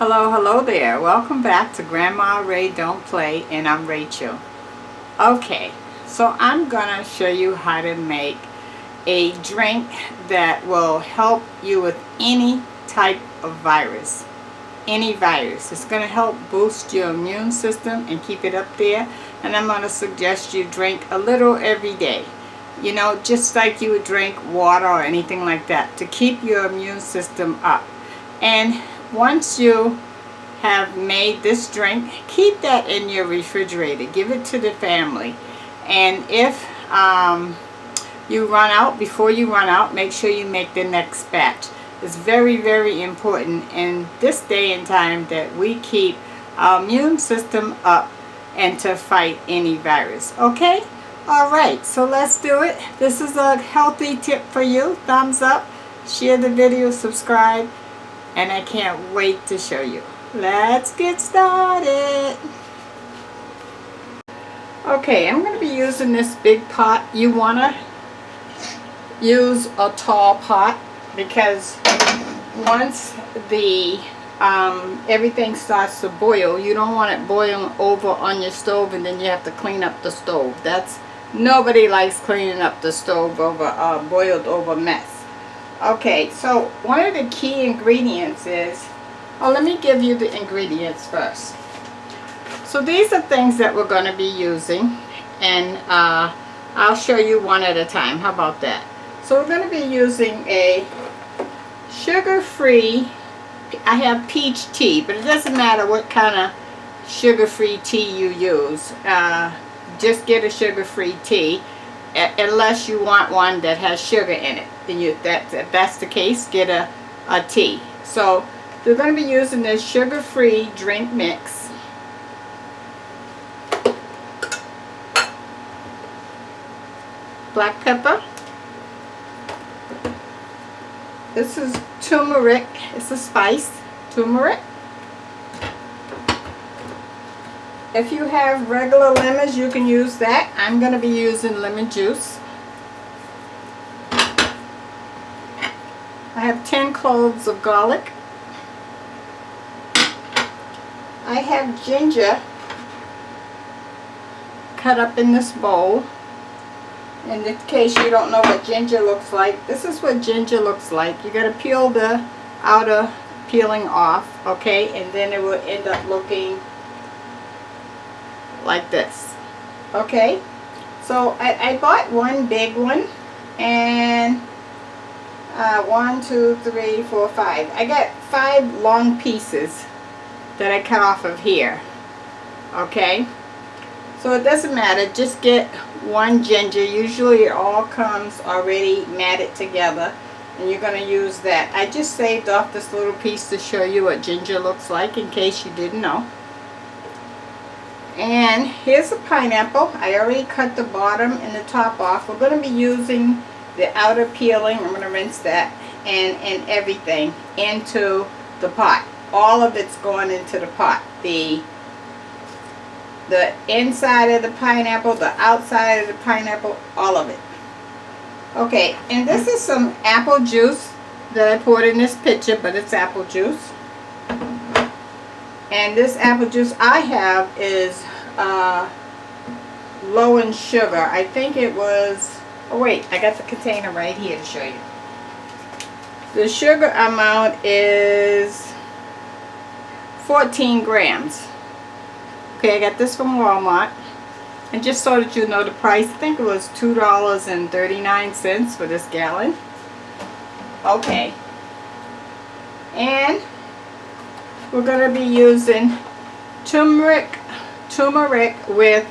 Hello there. Welcome back to Grandma Ray Don't Play, and I'm Rachel. Okay, so I'm gonna show you how to make a drink that will help you with any type of virus. Any virus. It's gonna help boost your immune system and keep it up there. And I'm gonna suggest you drink a little every day. You know, just like you would drink water or anything like that, to keep your immune system up. And once you have made this drink, keep that in your refrigerator. Give it to the family. And if you run out, before you run out, make sure you make the next batch. It's very, very important in this day and time that we keep our immune system up and to fight any virus. Okay? Alright, so let's do it. This is a healthy tip for you. Thumbs up, share the video, subscribe, and I can't wait to show you. Let's get started. Okay, I'm going to be using this big pot. You want to use a tall pot because once the everything starts to boil, you don't want it boiling over on your stove and then you have to clean up the stove. Nobody likes cleaning up the stove over a boiled over mess. Okay, so one of the key ingredients is, let me give you the ingredients first. So these are things that we're going to be using, and I'll show you one at a time. How about that? So we're going to be using a sugar-free, I have peach tea, but it doesn't matter what kind of sugar-free tea you use. Just get a sugar-free tea, unless you want one that has sugar in it. Then if that's the case, get a tea. So we're going to be using this sugar-free drink mix. Black pepper. This is turmeric. It's a spice. Turmeric. If you have regular lemons, you can use that. I'm going to be using lemon juice. I have 10 cloves of garlic. I have ginger cut up in this bowl. In case you don't know what ginger looks like, this is what ginger looks like. You got to peel the outer peeling off, okay, and then it will end up looking like this. Okay, so I bought one big one, and 1, 2, 3, 4, 5. I got 5 long pieces that I cut off of here. Okay, so it doesn't matter, just get one ginger. Usually it all comes already matted together, and you're going to use that. I just saved off this little piece to show you what ginger looks like in case you didn't know. And here's a pineapple. I already cut the bottom and the top off. We're going to be using the outer peeling. I'm going to rinse that and everything into the pot. All of it's going into the pot. The inside of the pineapple, the outside of the pineapple, all of it. Okay, and this is some apple juice that I poured in this pitcher, but it's apple juice. And this apple juice I have is low in sugar. I think it was, oh wait, I got the container right here to show you. The sugar amount is 14 grams. Okay, I got this from Walmart. And just so that you know the price, I think it was $2.39 for this gallon. Okay. And we're going to be using turmeric with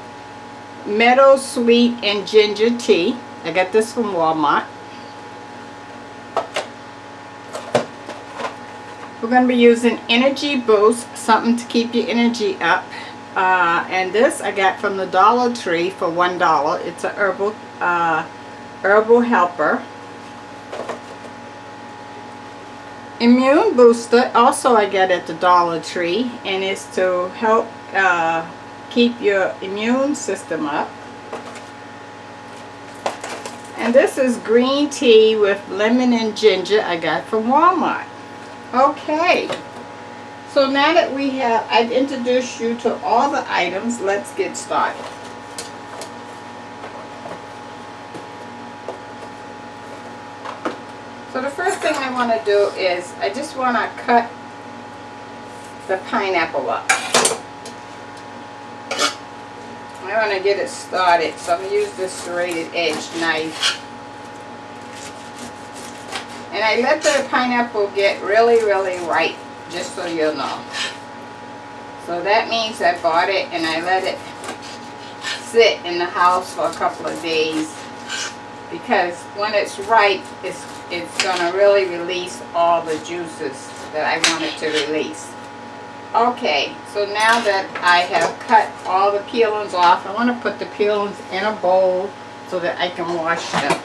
meadow sweet and ginger tea. I got this from Walmart. We're going to be using Energy Boost, something to keep your energy up. And this I got from the Dollar Tree for $1. It's a herbal helper. Immune Booster, also I got at the Dollar Tree, and it's to help keep your immune system up. And this is green tea with lemon and ginger I got from Walmart. Okay, So now that I've introduced you to all the items, let's get started. So the first thing I want to do is I just want to cut the pineapple up. I want to get it started, so I'm going to use this serrated edge knife. And I let the pineapple get really, really ripe, just so you'll know. So that means I bought it and I let it sit in the house for a couple of days, because when it's ripe, it's going to really release all the juices that I want it to release. Okay, so now that I have cut all the peelings off, I want to put the peelings in a bowl so that I can wash them.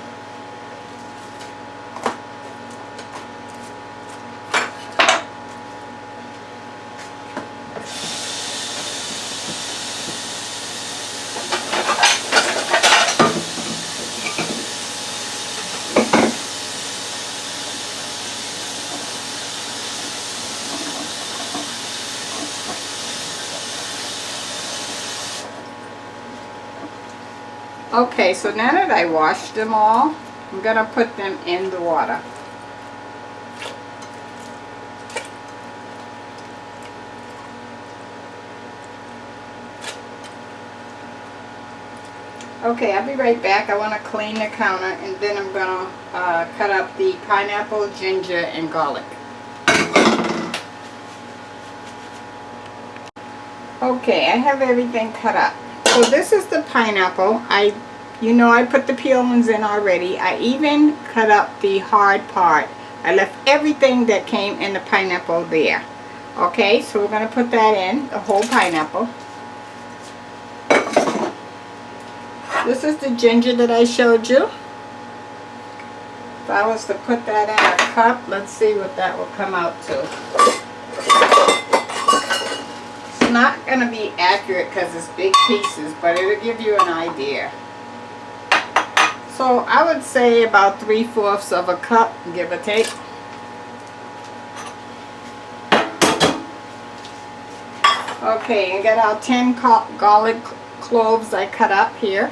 Okay, so now that I washed them all, I'm going to put them in the water. Okay, I'll be right back. I want to clean the counter, and then I'm going to cut up the pineapple, ginger, and garlic. Okay, I have everything cut up. So this is the pineapple. You know, I put the peelings in already. I even cut up the hard part. I left everything that came in the pineapple there. Okay, so we're going to put that in, the whole pineapple. This is the ginger that I showed you. If I was to put that in a cup, let's see what that will come out to. It's not going to be accurate because it's big pieces, but it'll give you an idea. So I would say about 3/4 of a cup, give or take. Okay, I got our 10 garlic cloves I cut up here.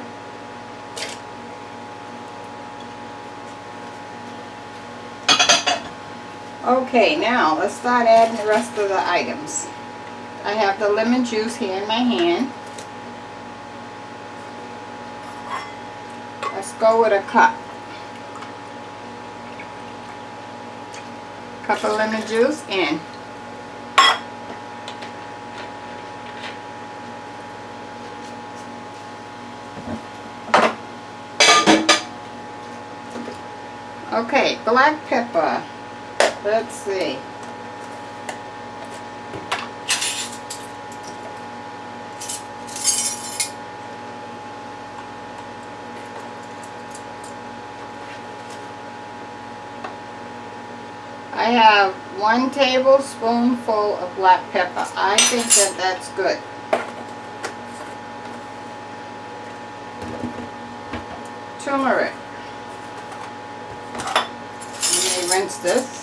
Okay, now let's start adding the rest of the items. I have the lemon juice here in my hand. Let's go with a cup. Cup of lemon juice in. Okay, black pepper. Let's see. I have 1 tablespoonful of black pepper. I think that that's good. Turmeric. Let me rinse this.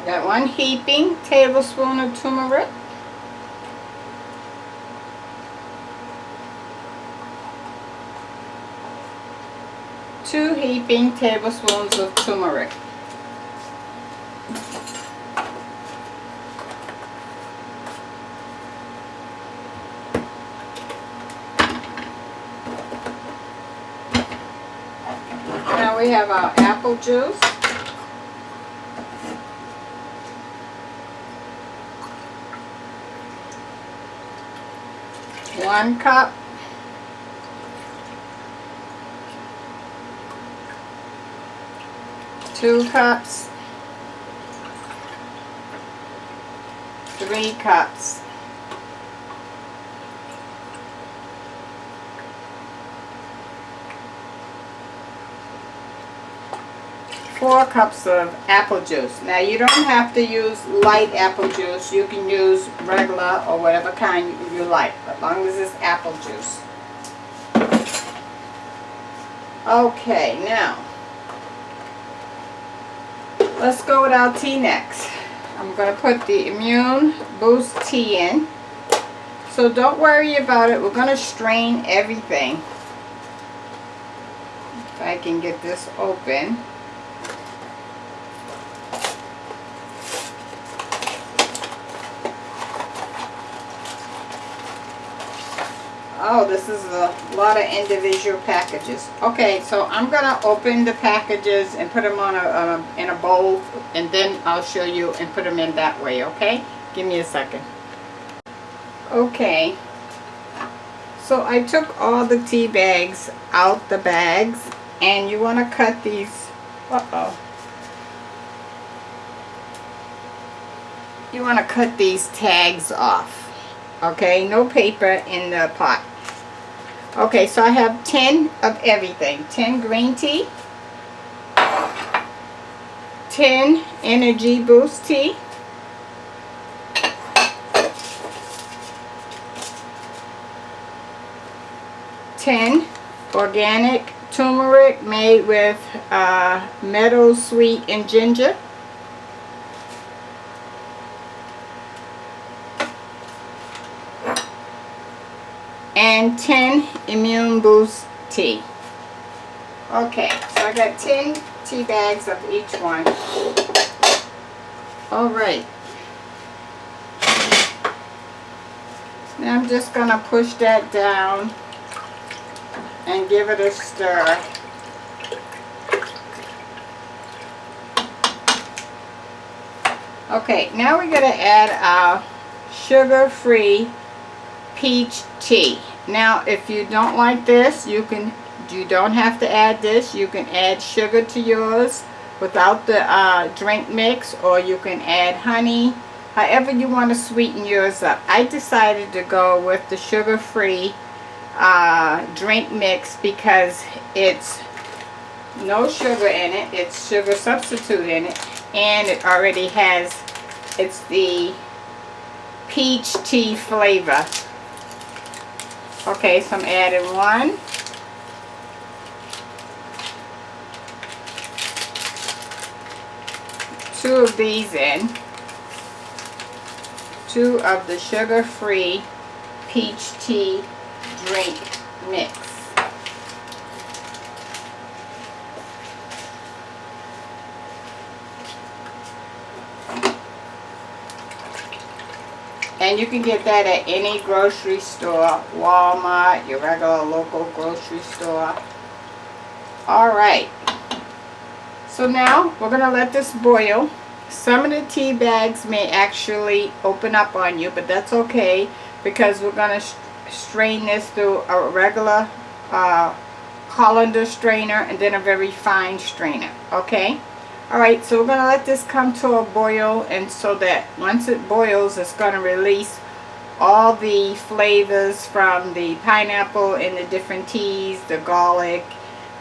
Got 1 heaping tablespoon of turmeric. Two heaping tablespoons of turmeric. Now we have our apple juice. 1 cup. 2 cups. 3 cups. 4 4 cups of apple juice. Now you don't have to use light apple juice. You can use regular or whatever kind you like, as long as it's apple juice. Okay, now let's go with our tea next. I'm going to put the Immune Boost tea in. So don't worry about it. We're going to strain everything. If I can get this open. Oh, this is a lot of individual packages. Okay, so I'm going to open the packages and put them on in a bowl, and then I'll show you and put them in that way, okay? Give me a second. Okay, so I took all the tea bags out the bags, and you want to cut these, you want to cut these tags off, okay? No paper in the pot. Okay, so I have 10 of everything. 10 green tea, 10 energy boost tea, 10 organic turmeric made with meadow sweet and ginger, and 10 Immune Boost tea. Okay, so I got 10 tea bags of each one. Alright. Now I'm just going to push that down and give it a stir. Okay, now we're going to add our sugar-free peach tea. Now if you don't like this, you don't have to add this. You can add sugar to yours without the drink mix, or you can add honey, however you want to sweeten yours up. I decided to go with the sugar-free drink mix because it's no sugar in it, it's sugar substitute in it, and it already has, it's the peach tea flavor. Okay, so I'm adding 1, 2 of these in, 2 of the sugar-free peach tea drink mix. And you can get that at any grocery store, Walmart, your regular local grocery store. Alright. So now we're going to let this boil. Some of the tea bags may actually open up on you, but that's okay because we're going to strain this through a regular colander strainer and then a very fine strainer. Okay? Alright, so we're going to let this come to a boil, and so that once it boils, it's going to release all the flavors from the pineapple and the different teas, the garlic,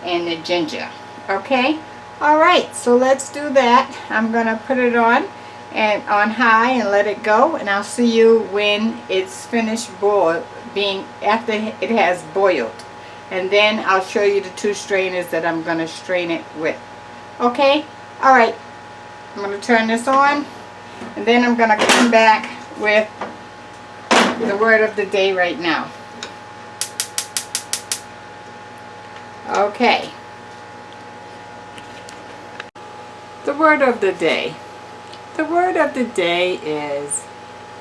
and the ginger. Okay? Alright, so let's do that. I'm going to put it on high and let it go, and I'll see you when it's finished after it has boiled. And then I'll show you the 2 strainers that I'm going to strain it with. Okay? Alright, I'm going to turn this on, and then I'm going to come back with the word of the day right now. Okay. The word of the day. The word of the day is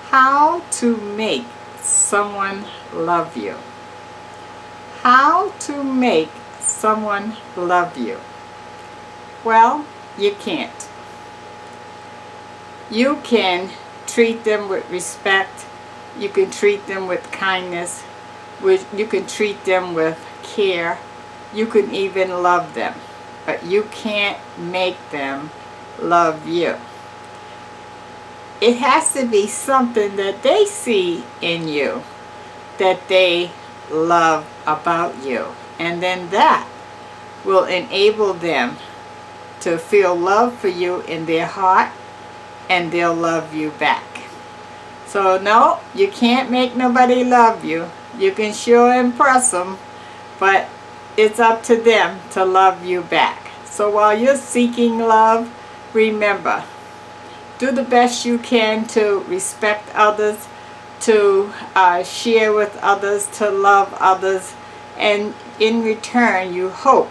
how to make someone love you. How to make someone love you. Well, you can't. You can treat them with respect. You can treat them with kindness. You can treat them with care. You can even love them. But you can't make them love you. It has to be something that they see in you that they love about you. And then that will enable them to feel love for you in their heart, and they'll love you back. So no, you can't make nobody love you. You can sure impress them, but it's up to them to love you back. So while you're seeking love, remember, do the best you can to respect others, to share with others, to love others, and in return you hope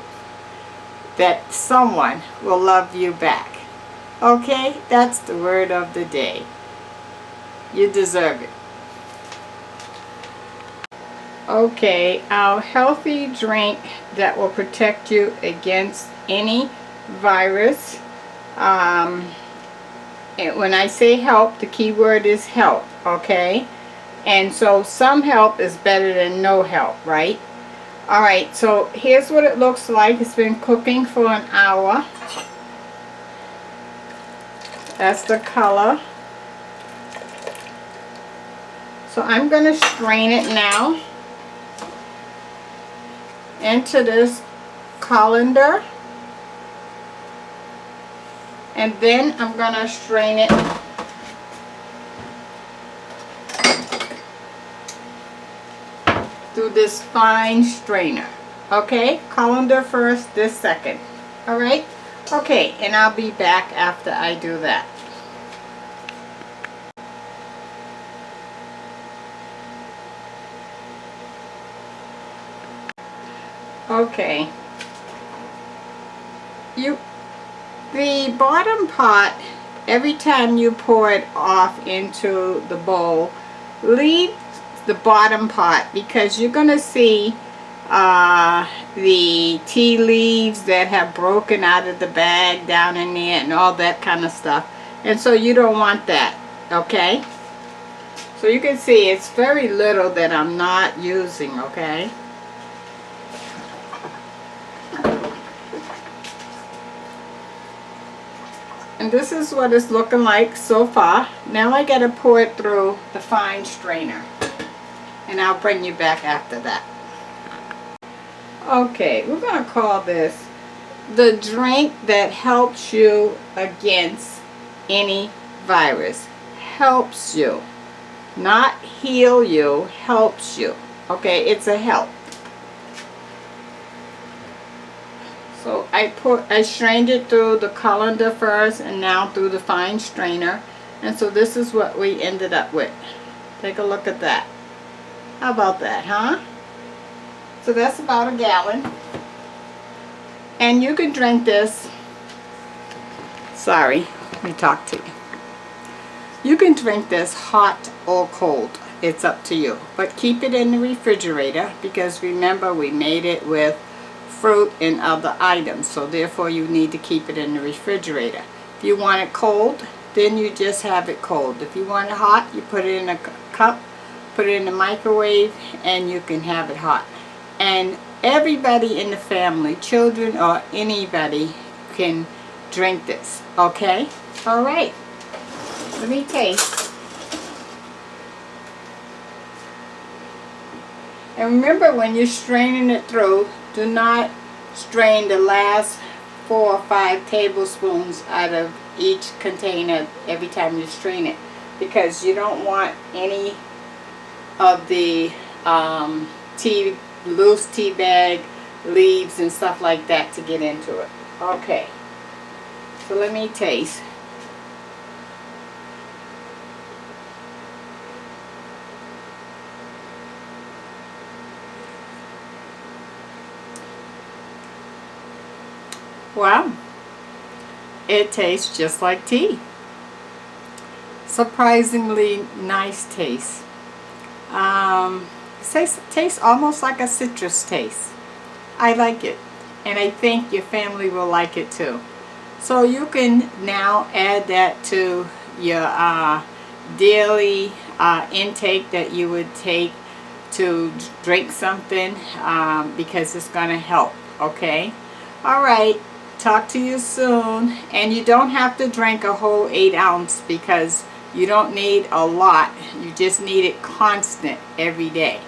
that someone will love you back. Okay, that's the word of the day. You deserve it. Okay, our healthy drink that will protect you against any virus. And when I say help, the key word is help, okay? And so some help is better than no help, right? Alright, so here's what it looks like. It's been cooking for an hour. That's the color. So I'm going to strain it now into this colander. And then I'm going to strain it through this fine strainer. Okay, colander first, this second. Alright? Okay, and I'll be back after I do that. Okay. The bottom part, every time you pour it off into the bowl, leave the bottom part, because you're going to see the tea leaves that have broken out of the bag down in there and all that kind of stuff. And so you don't want that, okay? So you can see it's very little that I'm not using, okay? And this is what it's looking like so far. Now I got to pour it through the fine strainer. And I'll bring you back after that. Okay, we're going to call this the drink that helps you against any virus. Helps you. Not heal you, helps you. Okay, it's a help. So I strained it through the colander first and now through the fine strainer. And so this is what we ended up with. Take a look at that. How about that, huh? So that's about a gallon. And you can drink this. Sorry, let me talk to you. You can drink this hot or cold. It's up to you. But keep it in the refrigerator, because remember we made it with fruit and other items, so therefore you need to keep it in the refrigerator. If you want it cold, then you just have it cold. If you want it hot, you put it in a cup, put it in the microwave, and you can have it hot. And everybody in the family, children or anybody, can drink this, okay? Alright, let me taste. And remember, when you're straining it through, do not strain the last 4 or 5 tablespoons out of each container every time you strain it, because you don't want any of the loose tea bag leaves and stuff like that to get into it. Okay, so let me taste. Wow, it tastes just like tea. Surprisingly nice taste. Tastes almost like a citrus taste. I like it, and I think your family will like it too. So you can now add that to your daily intake that you would take to drink something, because it's going to help, okay? Alright, talk to you soon. And you don't have to drink a whole 8 ounce, because you don't need a lot. You just need it constant every day.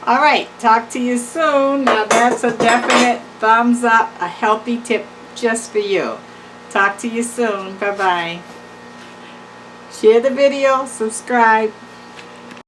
Alright, talk to you soon. Now that's a definite thumbs up, a healthy tip just for you. Talk to you soon. Bye-bye. Share the video, subscribe.